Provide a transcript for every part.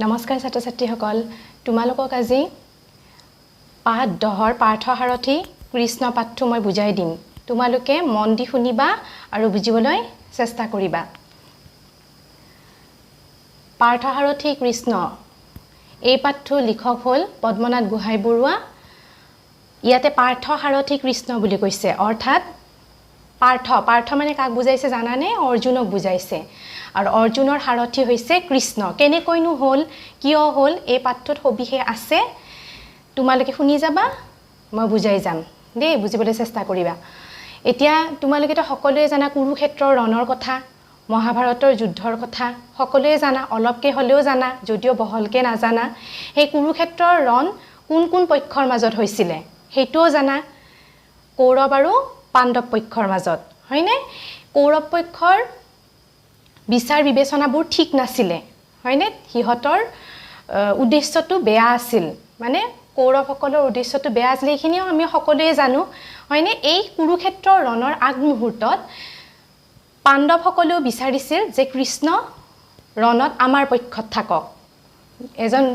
নমস্কাৰ ছাত্ৰ ছাত্ৰীসকল তোমালোকক আজি পাঠ 10ৰ পাঠসাৰথী কৃষ্ণ পাঠটো মই বুজাই দিম তোমালোকে মন দি শুনিবা আৰু বুজিবলৈ চেষ্টা কৰিবা পাঠসাৰথী কৃষ্ণ এই পাঠটোৰ লিখক হ'ল পদ্মনাথ গোহাঁই বৰুৱা ইয়াতে পাঠসাৰথী কৃষ্ণ বুলি কৈছে অৰ্থাৎ পাৰ্থ মানে কাক বুজাইছে জানানে অৰ্জুনক বুজাইছে আৰু অৰ্জুনৰ সাৰথী হৈছে কৃষ্ণ কেনেকৈনো হ'ল কিয় হ'ল এই পাঠটোত সবিশেষ আছে তোমালোকে শুনি যাবা মই বুজাই যাম দেই বুজিবলৈ চেষ্টা কৰিবা এতিয়া তোমালোকে তো সকলোৱে জানা কুৰুক্ষেত্ৰৰ ৰণৰ কথা মহাভাৰতৰ যুদ্ধৰ কথা সকলোৱে জানা অলপকে হলেও জানা যদিও বহলকে নাজানা সেই কুৰুক্ষেত্ৰৰ ৰণ কোন পক্ষৰ মাজত হৈছিল হেইটোও জানা কৌৰৱ আৰু পাণ্ডৱ পক্ষৰ মাজত হয়নে কৌৰৱ পক্ষৰ বিচাৰ বিবেচনাবোৰ ঠিক নাছিলে হয়নে হিহতৰ উদ্দেশ্যটো বেয়া আছিল মানে কৌৰৱসকলৰ উদ্দেশ্যটো বেয়া আছিল এইখিনিও আমি সকলোৱে জানো হয়নে এই কুৰুক্ষেত্ৰৰ ৰণৰ আগমুহূৰ্তত পাণ্ডৱসকলেও বিচাৰিছিল যে কৃষ্ণ ৰণত আমাৰ পক্ষত থাকক এজন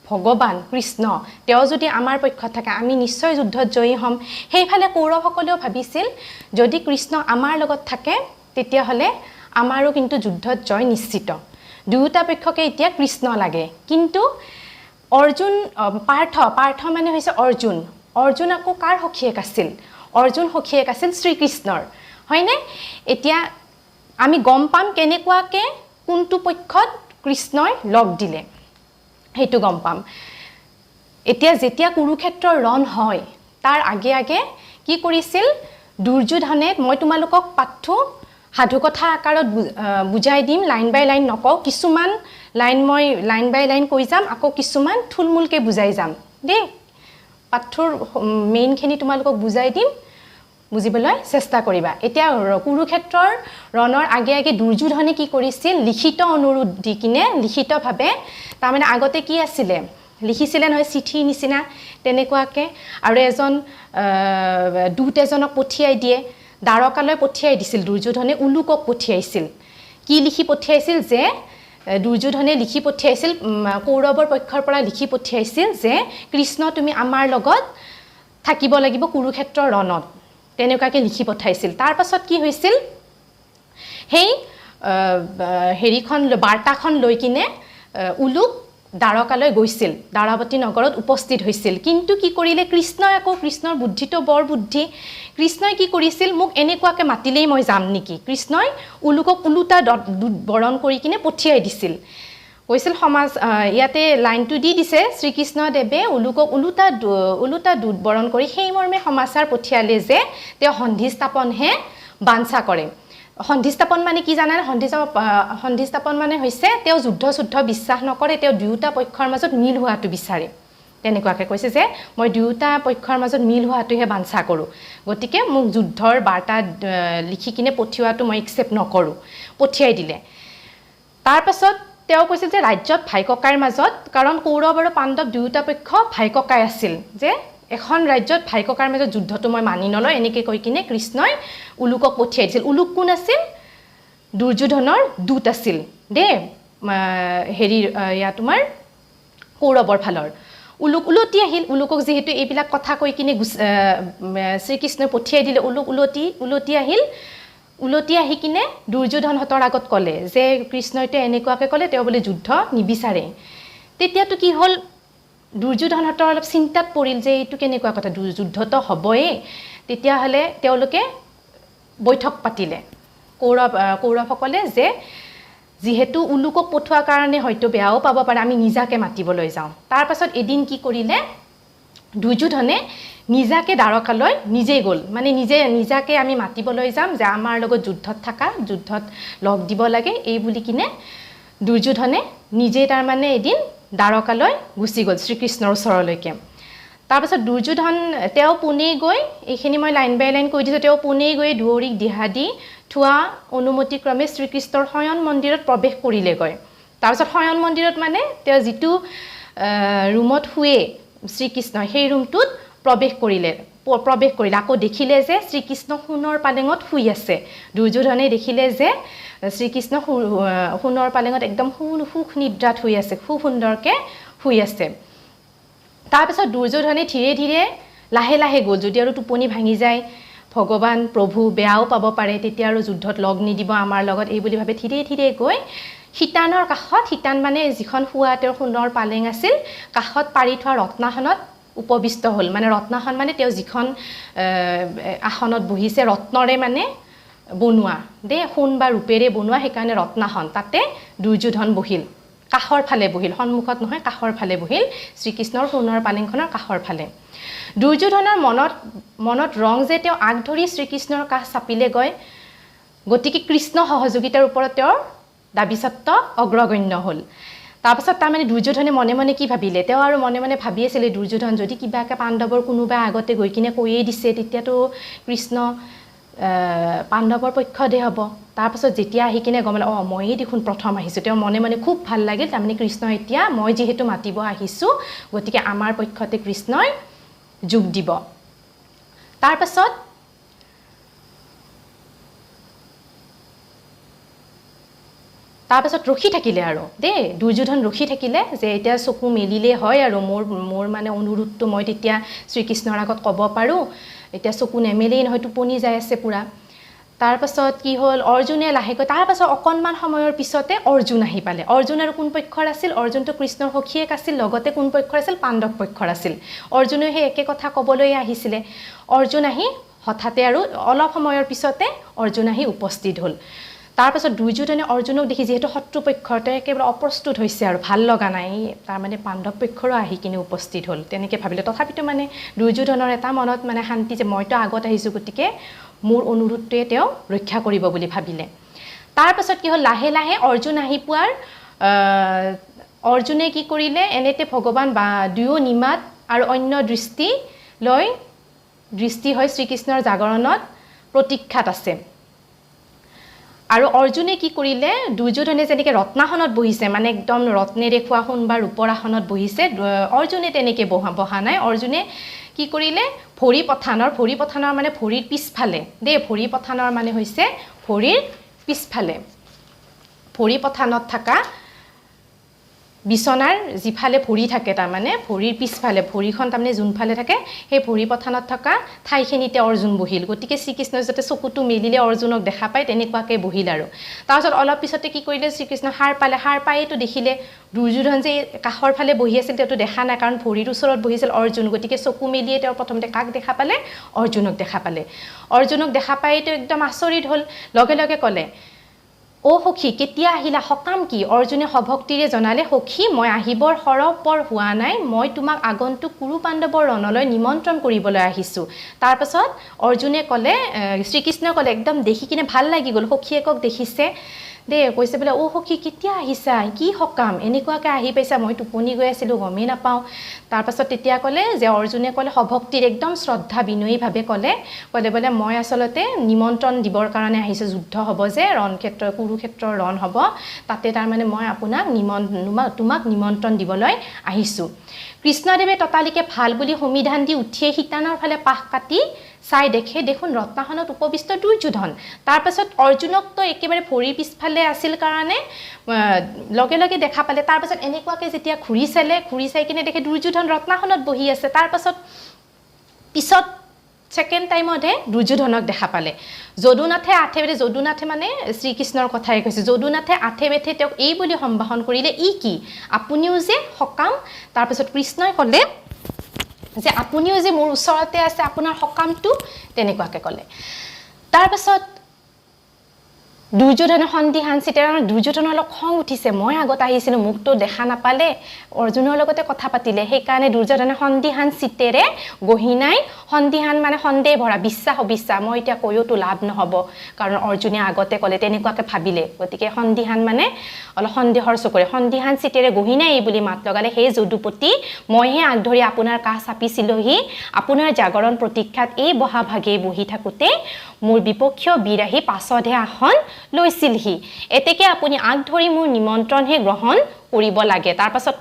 ভগৱান কৃষ্ণ তেওঁ যদি আমাৰ পক্ষত থাকে আমি নিশ্চয় যুদ্ধত জয়ী হ'ম সেইফালে কৌৰৱসকলেও ভাবিছিল যদি কৃষ্ণ আমাৰ লগত থাকে তেতিয়া হলে আমাৰো কিন্তু যুদ্ধত জয় নিশ্চিত দুটা পক্ষকে এতিয়া কৃষ্ণ লাগে কিন্তু অৰ্জুন পাৰ্থ মানে হৈছে অৰ্জুন আকৌ কাৰ সখীয়েক আছিল অৰ্জুন সখীয়েক আছিল শ্ৰীকৃষ্ণৰ হয়নে এতিয়া আমি গম পাম কেনেকুৱাকে কোনটো পক্ষত কৃষ্ণই লগ দিলে হেতু গম পাম এতিয়া যেতিয়া কুৰুক্ষেত্ৰৰ ৰণ হয় তাৰ আগে কি কৰিছিল দুৰ্যোধনে মই তোমালোকক পাঠটো সাধু কথা আকাৰত বুজাই দিম লাইন বাই লাইন নকও কিছুমান লাইন মই লাইন বাই লাইন কৈ যাম আকৌ কিছুমান থুলমুলকে বুজাই যাম দেই পাঠৰ মেইনখিনি তোমালোকক বুজাই দিম বুজিবলৈ চেষ্টা কৰিবা এতিয়া কুৰুক্ষেত্ৰৰ ৰণৰ আগে দুৰ্যোধনে কি কৰিছিল লিখিত অনুৰোধ দি কিনে লিখিতভাৱে তাৰ মানে আগতে কি আছিলে লিখিছিলে নহয় চিঠি নিচিনা তেনেকুৱাকে আৰু এজন দূত এজনক পঠিয়াই দিয়ে দ্বাৰকালৈ পঠিয়াই দিছিল দুৰ্যোধনে উলুকক পঠিয়াইছিল কি লিখি পঠিয়াইছিল যে দুৰ্যোধনে লিখি পঠিয়াইছিল কৌৰৱৰ পক্ষৰ পৰা লিখি পঠিয়াইছিল যে কৃষ্ণ তুমি আমাৰ লগত থাকিব লাগিব কুৰুক্ষেত্ৰৰ ৰণত তেনেকুৱাকে লিখি পঠাইছিল তাৰ পাছত কি হৈছিল হেই হেৰিখন বাৰ্তাখন লৈ কিনে উলুক দ্বাৰকালৈ গৈছিল দ্বাৰাৱতী নগৰত উপস্থিত হৈছিল কিন্তু কি কৰিলে কৃষ্ণই আকৌ কৃষ্ণৰ বুদ্ধিটো বৰ বুদ্ধি কৃষ্ণই কি কৰিছিল মোক এনেকুৱাকে মাতিলেই মই যাম নেকি কৃষ্ণই উলুকক উলুটা বৰণ কৰি কিনে পঠিয়াই দিছিল কৈছিল সমাজ ইয়াতে লাইনটো দি দিছে শ্ৰীকৃষ্ণ দেৱে উলুকক উলুটা দুত বৰণ কৰি সেই মৰ্মে সমাচাৰ পঠিয়ালে যে তেওঁ সন্ধিস্থাপনহে বাঞ্ছা কৰে সন্ধিস্থাপন মানে কি জানানে সন্ধিস্থাপন মানে হৈছে তেওঁ যুদ্ধ বিশ্বাস নকৰে তেওঁ দুয়োটা পক্ষৰ মাজত মিল হোৱাটো বিচাৰে তেনেকুৱাকে কৈছে যে মই দুয়োটা পক্ষৰ মাজত মিল হোৱাটোহে বাঞ্ছা কৰোঁ গতিকে মোক যুদ্ধৰ বাৰ্তা লিখি কিনে পঠিওৱাটো মই একচেপ্ট নকৰোঁ পঠিয়াই দিলে তাৰ পাছত তেওঁ কৈছিল যে ৰাজ্যত ভাই ককাইৰ মাজত কাৰণ কৌৰৱ আৰু পাণ্ডৱ দুয়োটা পক্ষ ভাই ককাই আছিল যে এখন ৰাজ্যত ভাই ককাৰ মাজত যুদ্ধটো মই মানি নলওঁ এনেকৈ কৈ কিনে কৃষ্ণই উলুকক পঠিয়াই দিছিল উলুক কোন আছিল দুৰ্যোধনৰ দূত আছিল দে হেৰি ইয়া তোমাৰ কৌৰৱৰ ফালৰ উলুটি আহিল উলুকক যেহেতু এইবিলাক কথা কৈ কিনে শ্ৰীকৃষ্ণই পঠিয়াই দিলে উলুক উলটি আহিল উলটি আহি কিনে দুৰ্যোধনহঁতৰ আগত ক'লে যে কৃষ্ণইতে এনেকুৱাকে ক'লে তেওঁ বোলে যুদ্ধ নিবিচাৰে তেতিয়াতো কি হ'ল দুৰ্যোধনহঁতৰ অলপ চিন্তাত পৰিল যে এইটো কেনেকুৱা কথা যুদ্ধটো হ'বয়ে তেতিয়াহ'লে তেওঁলোকে বৈঠক পাতিলে কৌৰৱসকলে যে যিহেতু উলুকক পঠোৱাৰ কাৰণে হয়তো বেয়াও পাব পাৰে আমি নিজাকে মাতিবলৈ যাওঁ তাৰ পাছত এদিন কি কৰিলে দুৰ্যোধনে নিজাকে দ্বাৰকালৈ নিজে গ'ল মানে নিজাকে আমি মাতিবলৈ যাম যে আমাৰ লগত যুদ্ধত লগ দিব লাগে এই বুলি কিনে দুৰ্যোধনে নিজে তাৰ মানে এদিন দ্বাৰকালৈ গুচি গ'ল শ্ৰীকৃষ্ণৰ ওচৰলৈকে তাৰ পাছত দুৰ্যোধন তেওঁ পুনে গৈ এইখিনি মই লাইন বাই লাইন কৈ দিছোঁ তেওঁ পুনে গৈ দুৱৰীক দিহা দি থোৱা অনুমতিক্ৰমে শ্ৰীকৃষ্ণৰ শয়ন মন্দিৰত প্ৰৱেশ কৰিলেগৈ তাৰপিছত শয়ন মন্দিৰত মানে তেওঁ যিটো ৰুমত শুৱে শ্ৰীকৃষ্ণ সেই ৰুমটোত প্ৰৱেশ কৰিলে প্ৰৱেশ কৰিলে আকৌ দেখিলে যে শ্ৰীকৃষ্ণ সোণৰ পালেঙত শুই আছে দুৰ্যোধনে দেখিলে যে শ্ৰীকৃষ্ণ সোণৰ পালেঙত একদম সুখ নিদ্ৰাত শুই আছে খুব সুন্দৰকৈ শুই আছে তাৰপিছত দুৰ্যোধনে ধীৰে ধীৰে লাহে লাহে গ'ল যদি আৰু টোপনি ভাঙি যায় ভগৱান প্ৰভু বেয়াও পাব পাৰে তেতিয়া আৰু যুদ্ধত লগ নিদিব আমাৰ লগত এই বুলি ভাবে ধীৰে ধীৰে গৈ সীতানৰ কাষত সীতান মানে যিখন শুৱা তেওঁৰ সোণৰ পালেং আছিল কাষত পাৰি থোৱা ৰত্নাখনত উপবিষ্ট হ'ল মানে ৰত্নাখন মানে তেওঁ যিখন আসনত বহিছে ৰত্নৰে মানে বনোৱা দে সোণ বা ৰূপেৰে বনোৱা সেইকাৰণে ৰত্নাখন তাতে দুৰ্যোধন বহিল কাষৰ ফালে বহিল সন্মুখত নহয় কাষৰ ফালে বহিল শ্ৰীকৃষ্ণৰ সোণৰ পালেংখনৰ কাষৰ ফালে দুৰ্যোধনৰ মনত ৰং যে তেওঁ আগ ধৰি শ্ৰীকৃষ্ণৰ কাষ চাপিলে গৈ গতিকে কৃষ্ণ সহযোগিতাৰ ওপৰত তেওঁৰ দাবীসত্ব অগ্ৰগণ্য হ'ল তাৰপাছত তাৰমানে দুৰ্যোধনে মনে মনে কি ভাবিলে তেওঁ আৰু মনে মনে ভাবি আছিলে দুৰ্যোধন যদি কিবাকে পাণ্ডৱৰ কোনোবা আগতে গৈ কিনে কৈয়ে দিছে তেতিয়াতো কৃষ্ণ পাণ্ডৱৰ পক্ষতে হ'ব তাৰপাছত যেতিয়া আহি কিনে গমলে মইয়ে দেখোন প্ৰথম আহিছোঁ তেওঁ মনে মনে খুব ভাল লাগিল তাৰমানে কৃষ্ণ এতিয়া মই যিহেতু মাতিব আহিছোঁ গতিকে আমাৰ পক্ষতে কৃষ্ণই যোগ দিব তাৰপাছত ৰখি থাকিলে আৰু দেই দুৰ্যোধন ৰখি থাকিলে যে এতিয়া চকু মেলিলে হয় আৰু মোৰ মানে অনুৰোধটো মই তেতিয়া শ্ৰীকৃষ্ণৰ আগত ক'ব পাৰোঁ এতিয়া চকু নেমেলেই নহয় টোপনি যাই আছে পুৰা তাৰপাছত কি হ'ল অৰ্জুনে লাহেকৈ তাৰপাছত অকণমান সময়ৰ পিছতে অৰ্জুন আহি পালে অৰ্জুন আৰু কোন পক্ষৰ আছিল অৰ্জুনটো কৃষ্ণৰ সখীয়েক আছিল লগতে কোন পক্ষৰ আছিল পাণ্ডৱ পক্ষৰ আছিল অৰ্জুনে সেই একে কথা ক'বলৈ আহিছিলে অৰ্জুন আহি হঠাতে আৰু অলপ সময়ৰ পিছতে অৰ্জুন আহি উপস্থিত হ'ল তাৰপাছত দুৰ্যোধনে অৰ্জুনক দেখি যেহেতু শত্ৰুপক্ষতে একেবাৰে অপ্ৰস্তুত হৈছে আৰু ভাল লগা নাই তাৰমানে পাণ্ডৱ পক্ষৰো আহি কিনে উপস্থিত হ'ল তেনেকৈ ভাবিলে তথাপিতো মানে দুৰ্যোধনৰ এটা মনত মানে শান্তি যে মইতো আগত আহিছোঁ গতিকে মোৰ অনুৰোধটোৱে তেওঁ ৰক্ষা কৰিব বুলি ভাবিলে তাৰপাছত কি হ'ল লাহে লাহে অৰ্জুন আহি পোৱাৰ অৰ্জুনে কি কৰিলে এনেতে ভগৱান বা দুয়ো নিমাত আৰু অন্য দৃষ্টি হয় শ্ৰীকৃষ্ণৰ জাগৰণত প্ৰতীক্ষাত আছে আৰু অৰ্জুনে কি কৰিলে দুৰ্যোধনে যেনেকৈ ৰত্নাসনত বহিছে মানে একদম ৰত্নেৰে খোৱা সোণ বা ৰূপৰ আসনত বহিছে অৰ্জুনে তেনেকৈ বহা নাই অৰ্জুনে কি কৰিলে ভৰি পথানৰ মানে ভৰিৰ পিছফালে দেই ভৰি পথানৰ মানে হৈছে ভৰিৰ পিছফালে ভৰি পথানত থকা বিছনাৰ যিফালে ভৰি থাকে তাৰমানে ভৰিৰ পিছফালে ভৰিখন তাৰমানে যোনফালে থাকে সেই ভৰি পথানত থকা ঠাইখিনিতে অৰ্জুন বহিল গতিকে শ্ৰীকৃষ্ণই যাতে চকুটো মেলিলে অৰ্জুনক দেখা পায় তেনেকুৱাকৈ বহিল আৰু তাৰপিছত অলপ পিছতে কি কৰিলে শ্ৰীকৃষ্ণ সাৰ পায়েতো দেখিলে দুৰ্যোধন যে কাষৰ ফালে বহি আছিল তেওঁতো দেখা নাই কাৰণ ভৰিৰ ওচৰত বহিছিল অৰ্জুন গতিকে চকু মেলিয়ে তেওঁ প্ৰথমতে কাক দেখা পালে অৰ্জুনক দেখা পায়েতো একদম আচৰিত হ'ল লগে লগে ক'লে সখী কেতিয়া আহিলা সকাম কি অৰ্জুনে সভক্তিৰে জনালে সখী মই আহিবৰ সৰহপৰ হোৱা নাই মই তোমাক আগন্তুক কুৰু পাণ্ডৱৰ ৰণলৈ নিমন্ত্ৰণ কৰিবলৈ আহিছোঁ তাৰপাছত অৰ্জুনে ক'লে শ্ৰীকৃষ্ণই ক'লে একদম দেখি কিনে ভাল লাগি গ'ল সখীয়েকক দেখিছে দে কৈছে বোলে সখী কেতিয়া আহিছা কি সকাম এনেকুৱাকৈ আহি পাইছা মই টোপনি গৈ আছিলোঁ গমেই নাপাওঁ তাৰপাছত তেতিয়া ক'লে যে অৰ্জুনে ক'লে সভক্তিৰ একদম শ্ৰদ্ধা বিনয়ীভাৱে ক'লে বোলে মই আচলতে নিমন্ত্ৰণ দিবৰ কাৰণে আহিছোঁ যুদ্ধ হ'ব যে কুৰুক্ষেত্ৰৰ ৰণ হ'ব তাতে তাৰমানে মই তোমাক নিমন্ত্ৰণ দিবলৈ আহিছোঁ কৃষ্ণদেৱে ততালিকে ভাল বুলি সমিধান দি উঠিয়ে সীতানৰ ফালে পাশ কাটি চাই দেখোন ৰত্নাখনত উপবিষ্ট দুৰ্যোধন তাৰপাছত অৰ্জুনকতো একেবাৰে ভৰিৰ পিছফালে আছিল কাৰণে লগে লগে দেখা পালে তাৰপাছত এনেকুৱাকৈ যেতিয়া ঘূৰি চাই কিনে দেখে দুৰ্যোধন ৰত্নাখনত বহি আছে তাৰপাছত পিছত ছেকেণ্ড টাইমতহে দুৰ্যোধনক দেখা পালে যদুনাথে মানে শ্ৰীকৃষ্ণৰ কথাই কৈছে যদুনাথে আঠে বেঠে তেওঁক এই বুলি সম্ভাষণ কৰিলে ই কি আপুনিও যে সকাম তাৰপাছত কৃষ্ণই ক'লে যে আপুনিও যে মোৰ ওচৰতে আছে আপোনাৰ সকামটো তেনেকুৱাকৈ ক'লে তাৰপাছত দুৰ্যোধনে সন্দিহান চিতেৰে দুৰ্যোধনৰ অলপ খং উঠিছে মই আগত আহিছিলোঁ মোকতো দেখা নাপালে অৰ্জুনৰ লগতে কথা পাতিলে সেইকাৰণে দুৰ্যোধনে সন্দিহান চিতেৰে গহিনাই সন্দিহান মানে সন্দেহ ভৰা বিশ্বাস মই এতিয়া কৈওতো লাভ নহ'ব কাৰণ অৰ্জুনে আগতে ক'লে তেনেকুৱাকৈ ভাবিলে গতিকে সন্দিহান মানে অলপ সন্দেহৰ চকুৰে সন্দিহান চিতেৰে গহিনাই এই বুলি মাত লগালে হে যদুপতি মইহে আগধৰি আপোনাৰ কাষ চাপিছিলোহি আপোনাৰ জাগৰণ প্ৰতীক্ষাত এই বহা ভাগেই বহি থাকোঁতে মোৰ বিপক্ষীয় বীৰ আহি পাছতহে আসন লৈছিলহি এতেকে আপুনি আগ ধৰি মোৰ নিমন্ত্ৰণহে গ্ৰহণ কৰিব লাগে তাৰ পাছত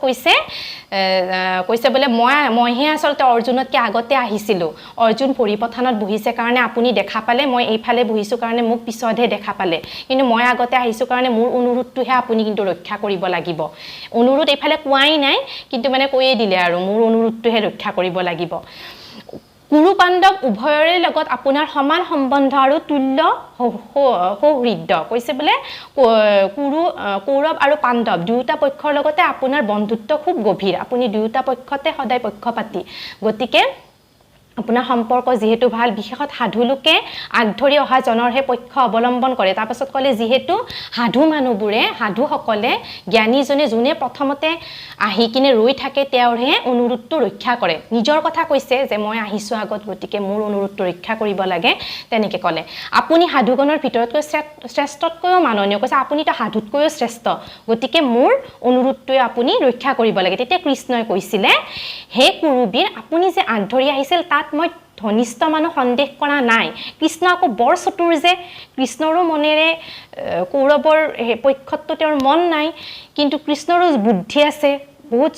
কৈছে বলে মইহে আসলতে অৰ্জুনতকে আগতে আহিছিলো অৰ্জুন পৰিপথানত বহিছে কাৰণে আপুনি দেখা পালে মই এইফালে বহিছো কাৰণে মোক পিছতহে দেখা পালে কিন্তু মই আগতে আহিছো কাৰণে মোৰ অনুৰোধটোহে আপুনি কিন্তু ৰক্ষা কৰিব লাগিব অনুৰোধ এইফালে কোৱাই নাই কিন্তু মানে কৈয়ে দিলে আৰু মোৰ অনুৰোধটোহে ৰক্ষা কৰিব লাগিব কুৰু পাণ্ডৱ উভয়ৰে লগত আপোনাৰ সমান সম্বন্ধ আৰু তুল্য সৌহৃদ্য কৈছে বলে কৌৰৱ আৰু পাণ্ডৱ দুয়োটা পক্ষৰ লগতে আপোনাৰ বন্ধুত্ব খুব গভীৰ আপুনি দুয়োটা পক্ষতে সদায় পক্ষপাতি গতিকে আপোনাৰ সম্পৰ্ক যেহেতু ভাল বিশেষত সাধু লোকে আগধৰি অহা জনৰহে পক্ষ অৱলম্বন কৰে তাৰ পাছত কলে যেহেতু সাধু মানুহবোৰে সাধু সকলে জ্ঞানীজনে যোনে প্ৰথমতে আহি কিনে ৰৈ থাকে তেওঁৰহে অনুৰোধটো ৰক্ষা কৰে নিজৰ কথা কৈছে যে মই আহিছো আগত গতিকে মোৰ অনুৰোধটো ৰক্ষা কৰিব লাগে তেনেকে কলে আপুনি সাধুগণৰ ভিতৰতকৈ শ্ৰেষ্ঠতকৈও মাননীয় কৈছে আপুনিতো সাধুতকৈও শ্ৰেষ্ঠ গতিকে মোৰ অনুৰোধটোৱে আপুনি ৰক্ষা কৰিব লাগে তেতিয়া কৃষ্ণই কৈছিলে হে কুৰুবীৰ আপুনি যে আগধৰি আহিছিল তাত মই ধনিষ্ঠ মানুহ সন্দেহ কৰা নাই কৃষ্ণ আকৌ বৰ চতুৰ যে কৃষ্ণৰো মনেৰে কৌৰৱৰ পক্ষতটো তেওঁৰ মন নাই কিন্তু কৃষ্ণৰো বুদ্ধি আছে বহুত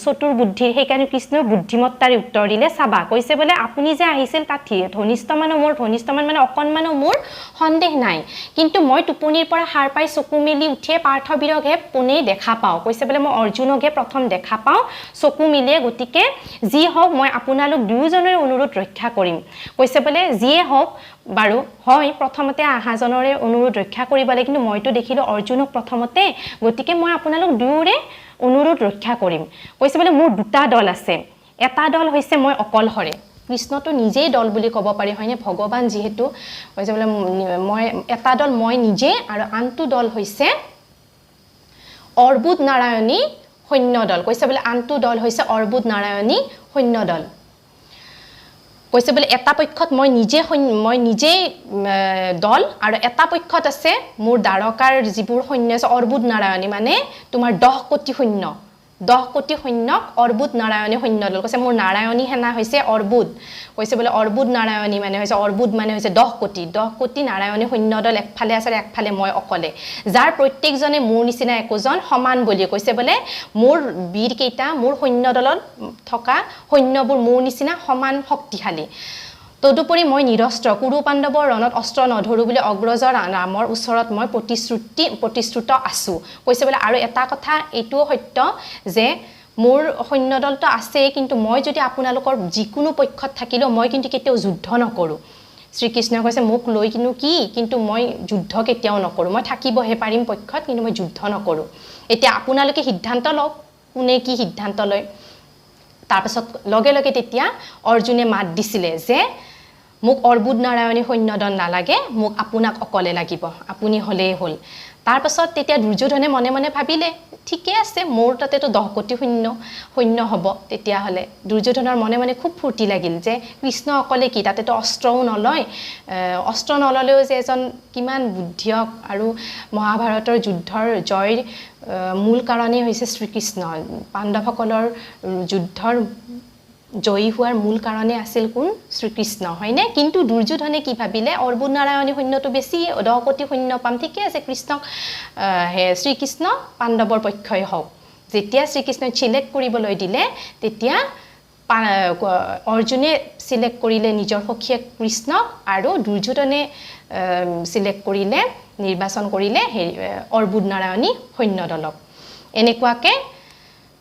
চতুৰ বুদ্ধিৰ সেইকাৰণে কৃষ্ণৰ বুদ্ধিমত্তাৰে উত্তৰ দিলে চাবা কৈছে বলে আপুনি যে আহিছিল তাত ধনিষ্ঠ মানুহ মোৰ ধনিষ্ঠ মানে অকণমানো মোৰ সন্দেহ নাই কিন্তু মই টোপনিৰ পৰা সাৰ পাই চকু মেলি উঠিয়ে পাৰ্থবীৰকহে পোনেই দেখা পাওঁ কৈছে বলে মই অৰ্জুনকহে প্ৰথম দেখা পাওঁ চকু মিলিয়ে গতিকে যি হওক মই আপোনালোক দুয়োজনৰে অনুৰোধ ৰক্ষা কৰিম কৈছে বলে যিয়ে হওক বাৰু হয় প্ৰথমতে আহাজনৰে অনুৰোধ ৰক্ষা কৰিব লাগে কিন্তু মইতো দেখিলো অৰ্জুনক প্ৰথমতে গতিকে মই আপোনালোক দুয়োৰে অনুৰোধ ৰক্ষা কৰিম কৈছে বলে মোৰ দুটা দল আছে এটা দল হৈছে মই অকলহৰে কৃষ্ণটো নিজেই দল বুলি ক'ব পাৰি হয়নে ভগৱান যিহেতু কৈছে বলে মই এটা দল মই নিজে আৰু আনটো দল হৈছে অৰ্বুদ নাৰায়ণী সৈন্য দল কৈছে বলে আনটো দল হৈছে অৰ্বুদ নাৰায়ণী সৈন্য দল কৈছে বলে এটা পক্ষত মই নিজে দল আৰু এটা পক্ষত আছে মোৰ দ্বাৰকাৰ যিবোৰ সৈন্য আছে অৰ্বুদ নাৰায়ণী মানে তোমাৰ 10 কোটি সৈন্য 10 কোটি সৈন্যক অৰ্বুদ নাৰায়ণী সৈন্য দল কৈছে মোৰ নাৰায়ণী সেনা হৈছে অৰ্বুদ কৈছে বলে অৰ্বুদ নাৰায়ণী মানে হৈছে অৰ্বুদ মানে হৈছে 10 কোটি নাৰায়ণী সৈন্য দল একফালে আছে একফালে মই অকলে যাৰ প্ৰত্যেকজনে মোৰ নিচিনা একোজন সমান বুলি কৈছে বলে মোৰ বীৰ কেইটা মোৰ সৈন্য দলত থকা সৈন্যবোৰ মোৰ নিচিনা সমান শক্তিশালী তদুপৰি মই নিৰস্ত্ৰ কুৰু পাণ্ডৱৰ ৰণত অস্ত্ৰ নধৰো বুলি অগ্ৰজৰ ৰামৰ ওচৰত মই প্ৰতিশ্ৰুত আছো কৈছে বলে আৰু এটা কথা এইটো সত্য যে মোৰ সৈন্যদলটো আছে কিন্তু মই যদি আপোনালোকৰ যিকোনো পক্ষত থাকিলেও মই কিন্তু কেতিয়াও যুদ্ধ নকৰো শ্ৰীকৃষ্ণই কৈছে মোক লৈ কিন্তু মই যুদ্ধ কেতিয়াও নকৰো মই থাকিবহে পাৰিম পক্ষত কিন্তু মই যুদ্ধ নকৰো এতিয়া আপোনালোকে সিদ্ধান্ত লওক কোনে কি সিদ্ধান্ত লয় তাৰ পাছত লগে লগে তেতিয়া অৰ্জুনে মাত দিছিলে যে মোক অৰ্বুদ নাৰায়ণী সৈন্যদল নালাগে মোক আপোনাক অকলে লাগিব আপুনি হলেই হল তাৰ পাছত তেতিয়া দুৰ্যোধনে মনে মনে ভাবিলে ঠিকে আছে মোৰ তাতেতো 10 কোটি সৈন্য হ'ব তেতিয়া হলে দুৰ্যোধনৰ মনে মনে খুব ফূৰ্তি লাগিল যে কৃষ্ণ অকলে কি তাতেতো অস্ত্ৰও নলয় অস্ত্ৰ নললেও যে এজন কিমান বুদ্ধিয়ক আৰু মহাভাৰতৰ যুদ্ধৰ জয়ৰ মূল কাৰণেই হৈছে শ্ৰীকৃষ্ণ পাণ্ডৱসকলৰ যুদ্ধৰ জয়ী হোৱাৰ মূল কাৰণে আছিল কোন শ্ৰীকৃষ্ণ হয়নে কিন্তু দুৰ্যোধনে কি ভাবিলে অৰ্বুদ নাৰায়ণী সৈন্যটো বেছি 10 কোটি সৈন্য পাম ঠিকে আছে কৃষ্ণক শ্ৰীকৃষ্ণ পাণ্ডৱৰ পক্ষই হওক যেতিয়া শ্ৰীকৃষ্ণই চিলেক্ট কৰিবলৈ দিলে তেতিয়া অৰ্জুনে চিলেক্ট কৰিলে নিজৰ সখীয়ে কৃষ্ণক আৰু দুৰ্যোধনে চিলেক্ট কৰিলে নিৰ্বাচন কৰিলে অৰ্বুদ নাৰায়ণী সৈন্যদলক এনেকুৱাকে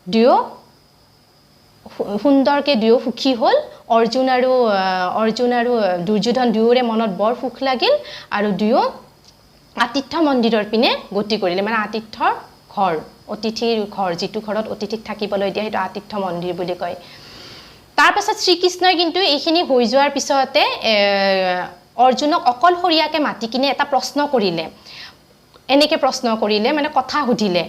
দুয়ো সুন্দৰকে দুয়ো সুখী হল অৰ্জুন আৰু দুৰ্যোধন দুয়োৰে মনত বৰ সুখ লাগিল আৰু দুয়ো আতিথ্য মন্দিৰৰ পিনে গতি কৰিলে মানে আতিথ্যৰ ঘৰ অতিথিৰ ঘৰ যিটো ঘৰত অতিথিক থাকিবলৈ দিয়া সেইটো আতিথ্য মন্দিৰ বুলি কয় তাৰ পাছত শ্ৰীকৃষ্ণই কিন্তু এইখিনি হৈ যোৱাৰ পিছতে অৰ্জুনক অকলশৰীয়াকে মাতি কিনে এটা প্ৰশ্ন কৰিলে এনেকে প্ৰশ্ন কৰিলে মানে কথা সুধিলে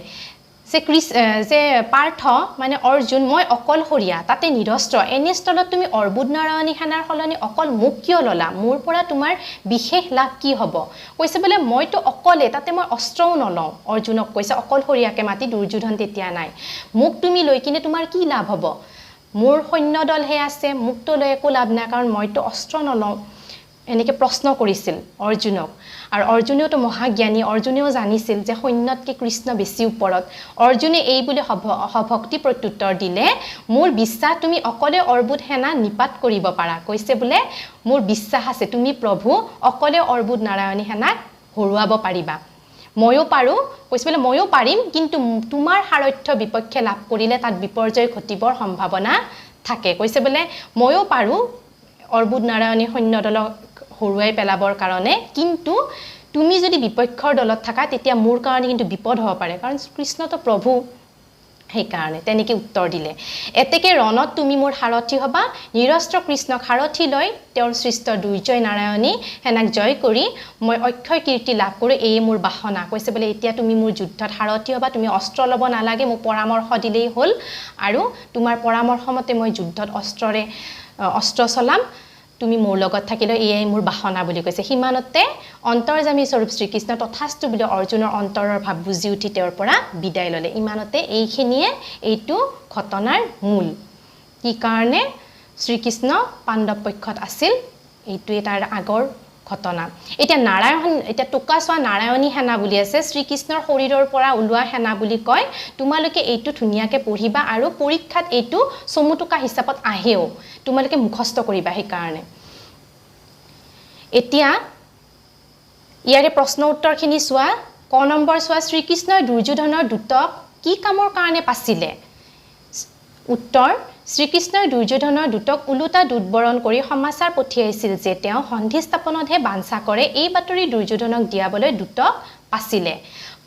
যে পাৰ্থ মানে অৰ্জুন মই অকলশৰীয়া তাতে নিৰস্ত্ৰ এনে স্থলত তুমি অৰ্বুদ নাৰায়ণী সেনাৰ সলনি অকল মোক কিয় ললা মোৰ পৰা তোমাৰ বিশেষ লাভ কি হ'ব কৈছে বলে মইতো অকলে তাতে মই অস্ত্ৰও নলওঁ অৰ্জুনক কৈছে অকলশৰীয়াকে মাতি দুৰ্যোধন তেতিয়া নাই মোক তুমি লৈ কিনে তোমাৰ কি লাভ হ'ব মোৰ সৈন্য দলহে আছে মোকতো লৈ একো লাভ নাই কাৰণ মইতো অস্ত্ৰ নলওঁ এনেকৈ প্ৰশ্ন কৰিছিল অৰ্জুনক আৰু অৰ্জুনেওতো মহাজ্ঞানী অৰ্জুনেও জানিছিল যে সৈন্যতকৈ কৃষ্ণ বেছি ওপৰত অৰ্জুনে এই বুলি সভক্তি প্ৰত্যুত্তৰ দিলে মোৰ বিশ্বাস তুমি অকলে অৰ্বুদ সেনা নিপাত কৰিব পাৰা কৈছে বোলে মোৰ বিশ্বাস আছে তুমি প্ৰভু অকলে অৰ্বুদ নাৰায়ণী সেনাক হৰুৱাব পাৰিবা ময়ো পাৰো কৈছে বোলে ময়ো পাৰিম কিন্তু তোমাৰ সাৰথ্য বিপক্ষে লাভ কৰিলে তাত বিপৰ্যয় ঘটিবৰ সম্ভাৱনা থাকে কৈছে বোলে ময়ো পাৰো অৰ্বুদ নাৰায়ণী সৈন্য দলক হৰুৱাই পেলাবৰ কাৰণে কিন্তু তুমি যদি বিপক্ষৰ দলত থাকা তেতিয়া মোৰ কাৰণে কিন্তু বিপদ হ'ব পাৰে কাৰণ কৃষ্ণটো প্ৰভু সেই কাৰণে তেনেকৈ উত্তৰ দিলে এতেকে ৰণত তুমি মোৰ সাৰথি হবা নিৰস্ত্ৰ কৃষ্ণক সাৰথি লৈ তেওঁৰ সৃষ্ট দুৰ্জয় নাৰায়ণী হেনাক জয় কৰি মই অক্ষয় কীৰ্তি লাভ কৰোঁ এই মোৰ বাসনা কৈছে বোলে এতিয়া তুমি মোৰ যুদ্ধত সাৰথি হবা তুমি অস্ত্ৰ ল'ব নালাগে মোক পৰামৰ্শ দিলেই হ'ল আৰু তোমাৰ পৰামৰ্শ মতে মই যুদ্ধত অস্ত্ৰ চলাম তুমি মোৰ লগত থাকিলে এই মোৰ বাসনা বুলি কৈছে হিমানতে অন্তৰ্জামী স্বৰূপ শ্ৰীকৃষ্ণ তথাস্তু বুলি অৰ্জুনৰ অন্তৰৰ ভাৱ বুজি উঠি তেওঁৰ পৰা বিদায় ল'লে ইমানতে এইখিনিয়ে এইটো ঘটনাৰ মূল কি কাৰণে শ্ৰীকৃষ্ণ পাণ্ডৱ পক্ষত আছিল এইটোৱে তাৰ আগৰ ঘটনা এতিয়া টোকাছোৱা নাৰায়ণী সেনা বুলি আছে শ্ৰীকৃষ্ণৰ শৰীৰৰ পৰা ওলোৱা সেনা বুলি কয় তোমালোকে এইটো ধুনীয়াকৈ পঢ়িবা আৰু পৰীক্ষাত এইটো চমুটোকা হিচাপত আহেও তোমালোকে মুখস্থ কৰিবা সেই কাৰণে এতিয়া ইয়াৰে প্ৰশ্ন উত্তৰখিনি চোৱা ক নম্বৰ চোৱা শ্ৰীকৃষ্ণই দুৰ্যোধনৰ দূতক কি কামৰ কাৰণে পাছিলে উত্তৰ শ্ৰীকৃষ্ণই দুৰ্যোধনৰ দূতক ওলোটা দূতবৰণ কৰি সমাচাৰ পঠিয়াইছিল যে তেওঁ সন্ধি স্থাপনতহে বাঞ্ছা কৰে এই বাতৰি দুৰ্যোধনক দিয়াবলৈ দূতক পাছিলে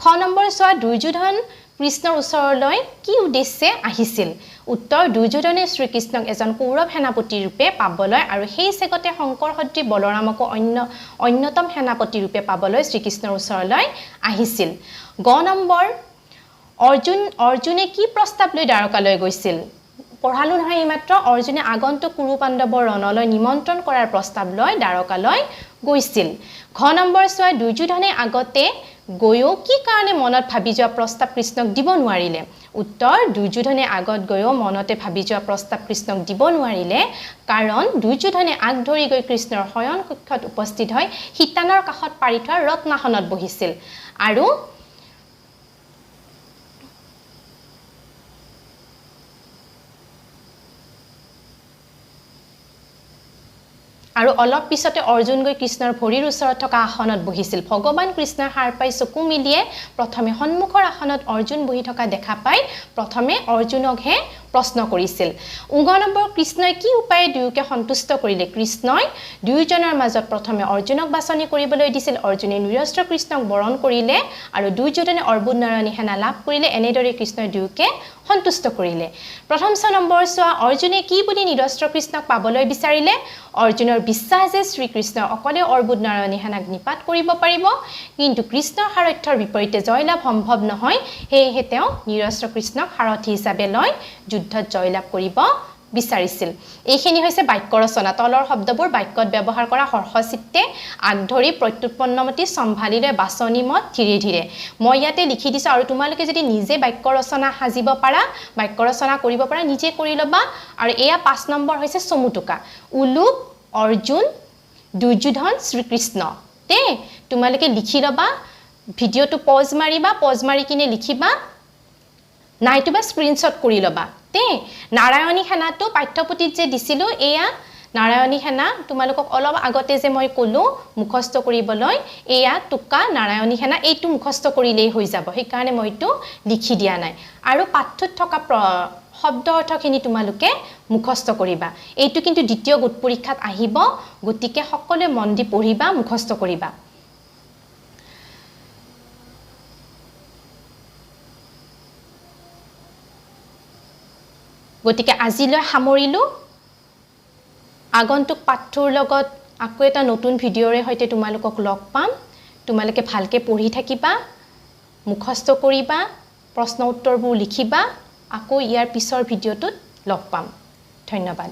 খ নম্বৰ চোৱা দুৰ্যোধন কৃষ্ণৰ ওচৰলৈ কি উদ্দেশ্যে আহিছিল উত্তৰ দুৰ্যোধনে শ্ৰীকৃষ্ণক এজন কৌৰৱ সেনাপতি ৰূপে পাবলৈ আৰু সেই চেগতে শংকৰ সদৃশ বলৰামকো অন্যতম সেনাপতি ৰূপে পাবলৈ শ্ৰীকৃষ্ণৰ ওচৰলৈ আহিছিল গ নম্বৰ অৰ্জুনে কি প্ৰস্তাৱ লৈ দ্বাৰকালৈ গৈছিল পঢ়ালো নহয় এইমাত্ৰ অৰ্জুনে আগন্তুক কুৰু পাণ্ডৱৰ ৰণলৈ নিমন্ত্ৰণ কৰাৰ প্ৰস্তাৱ লৈ দ্বাৰকালৈ গৈছিল ঘ নম্বৰ চোৱা দুৰ্যোধনে আগতে গৈও কি কাৰণে মনত ভাবি যোৱা প্ৰস্তাৱ কৃষ্ণক দিব নোৱাৰিলে উত্তৰ দুৰ্যোধনে আগত গৈও মনতে ভাবি যোৱা প্ৰস্তাৱ কৃষ্ণক দিব নোৱাৰিলে কাৰণ দুৰ্যোধনে আগ ধৰি গৈ কৃষ্ণৰ শয়ন কক্ষত উপস্থিত হৈ সীতানৰ কাষত পাৰি থোৱা ৰত্নাসনত বহিছিল আৰু অলপ পিছতে অৰ্জুন গৈ কৃষ্ণৰ ভৰিৰ ওচৰত থকা আসনত বহিছিল ভগৱান কৃষ্ণৰ সাৰ পাই চকু মিলিয়ে প্ৰথমে সন্মুখৰ আসনত অৰ্জুন বহি থকা দেখা পাই প্ৰথমে অৰ্জুনকহে প্ৰশ্ন কৰিছিল উগ নম্বৰ কৃষ্ণই কি উপায়ে দুয়োকে সন্তুষ্ট কৰিলে কৃষ্ণই দুয়োজনৰ মাজত প্ৰথমে অৰ্জুনক বাছনি কৰিবলৈ দিছিল অৰ্জুনে নিৰস্ত্ৰ কৃষ্ণক বৰণ কৰিলে আৰু দুৰ্যোধনে অৰ্বুদ নাৰায়ণী সেনা লাভ কৰিলে এনেদৰে কৃষ্ণই দুয়োকে সন্তুষ্ট কৰিলে প্ৰথম নম্বৰ চোৱা অৰ্জুনে কি বুলি নিৰস্ত্ৰ কৃষ্ণক পাবলৈ বিচাৰিলে অৰ্জুনৰ বিশ্বাস যে শ্ৰীকৃষ্ণ অকলে অৰ্বুদ নাৰায়ণী সেনাক নিপাত কৰিব পাৰিব কিন্তু কৃষ্ণৰ সাৰথ্যৰ বিপৰীতে জয়লাভ সম্ভৱ নহয় সেয়েহে তেওঁ নিৰস্ত্ৰ কৃষ্ণক সাৰথী হিচাপে লৈ যুদ্ধত জয়লাভ কৰিব বিচাৰিছিল এইখিনি হৈছে বাক্য ৰচনা তলৰ শব্দবোৰ বাক্যত ব্যৱহাৰ কৰা হৰ্ষচিত্তে আগধৰি প্ৰত্যুৎপন্নমতি সম্ভালিলৈ বাছনি মত ধীৰে ধীৰে মই ইয়াতে লিখি দিছোঁ আৰু তোমালোকে যদি নিজে বাক্য ৰচনা সাজিব পাৰা বাক্য ৰচনা কৰিব পাৰা নিজে কৰি ল'বা আৰু এয়া 5 নম্বৰ হৈছে চমুটোকা উলুক অৰ্জুন দুৰ্যোধন শ্ৰীকৃষ্ণ তে তোমালোকে লিখি ল'বা ভিডিঅ'টো পজ মাৰিবা পজ মাৰি কিনে লিখিবা নাইটোবা স্ক্ৰীনশ্বট কৰি ল'বা তে নাৰায়ণী সেনাটো পাঠ্যপুথিত যে দিছিলোঁ এয়া নাৰায়ণী সেনা তোমালোকক অলপ আগতে যে মই ক'লো মুখস্থ কৰিবলৈ এয়া টুকা নাৰায়ণী সেনা এইটো মুখস্থ কৰিলেই হৈ যাব সেইকাৰণে মই এইটো লিখি দিয়া নাই আৰু পাঠ্যত থকা শব্দ অৰ্থখিনি তোমালোকে মুখস্থ কৰিবা এইটো কিন্তু দ্বিতীয় গোট পৰীক্ষাত আহিব গতিকে সকলোৱে মন দি পঢ়িবা মুখস্থ কৰিবা গতিকে আজিলৈ সামৰিলো আগন্তুক পাঠটোৰ লগত আকৌ এটা নতুন ভিডিঅ'ৰে সৈতে তোমালোকক লগ পাম তোমালোকে ভালকে পঢ়ি থাকিবা মুখস্থ কৰিবা প্ৰশ্ন উত্তৰবোৰ লিখিবা আকৌ ইয়াৰ পিছৰ ভিডিঅ'টোত লগ পাম ধন্যবাদ